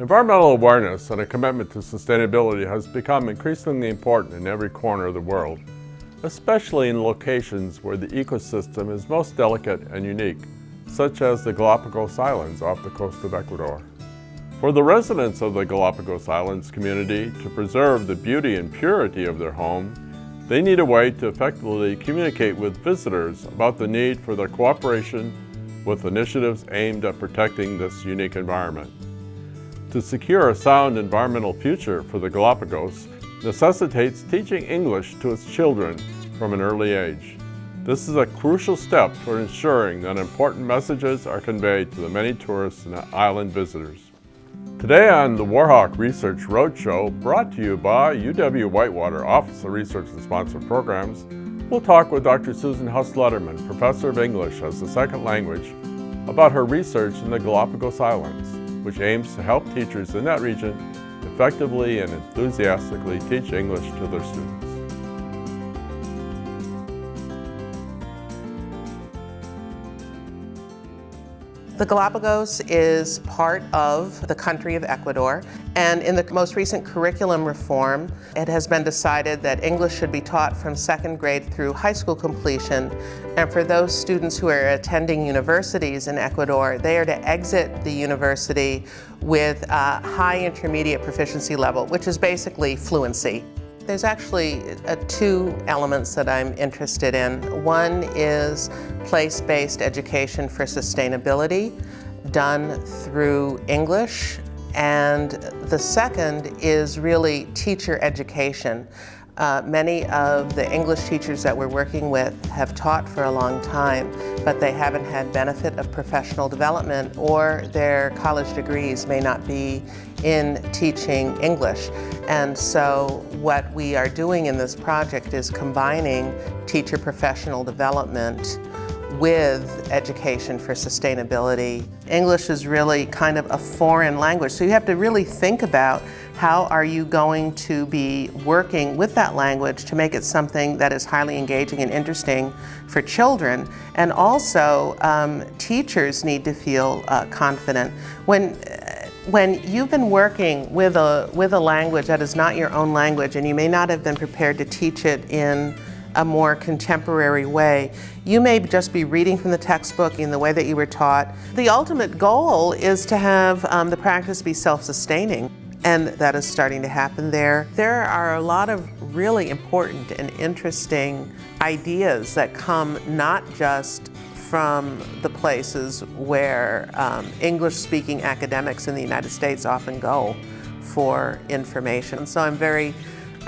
Environmental awareness and a commitment to sustainability has become increasingly important in every corner of the world, especially in locations where the ecosystem is most delicate and unique, such as the Galapagos Islands off the coast of Ecuador. For the residents of the Galapagos Islands community to preserve the beauty and purity of their home, they need a way to effectively communicate with visitors about the need for their cooperation with initiatives aimed at protecting this unique environment. To secure a sound environmental future for the Galapagos necessitates teaching English to its children from an early age. This is a crucial step toward ensuring that important messages are conveyed to the many tourists and island visitors. Today on the Warhawk Research Roadshow, brought to you by UW-Whitewater Office of Research and Sponsored Programs, we'll talk with Dr. Susan Huss-Letterman, Professor of English as a Second Language, about her research in the Galapagos Islands, which aims to help teachers in that region effectively and enthusiastically teach English to their students. The Galapagos is part of the country of Ecuador, and in the most recent curriculum reform, it has been decided that English should be taught from second grade through high school completion, and for those students who are attending universities in Ecuador, they are to exit the university with a high intermediate proficiency level, which is basically fluency. There's actually two elements that I'm interested in. One is place-based education for sustainability done through English, and the second is really teacher education. Many of the English teachers that we're working with have taught for a long time, but they haven't had benefit of professional development, or their college degrees may not be in teaching English. And so what we are doing in this project is combining teacher professional development with education for sustainability. English is really kind of a foreign language, so you have to really think about how are you going to be working with that language to make it something that is highly engaging and interesting for children. And also, teachers need to feel confident. When you've been working with a language that is not your own language, and you may not have been prepared to teach it in a more contemporary way, you may just be reading from the textbook in the way that you were taught. The ultimate goal is to have the practice be self-sustaining, and that is starting to happen there. There are a lot of really important and interesting ideas that come not just from the places where English-speaking academics in the United States often go for information. So I'm very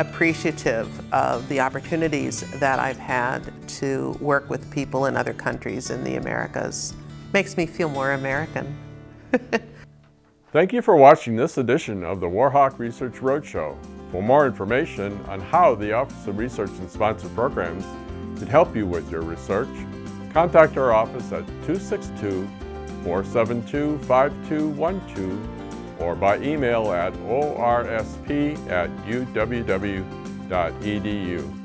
appreciative of the opportunities that I've had to work with people in other countries in the Americas. Makes me feel more American. Thank you for watching this edition of the Warhawk Research Roadshow. For more information on how the Office of Research and Sponsored Programs can help you with your research, contact our office at 262-472-5212 or by email at orsp@uww.edu.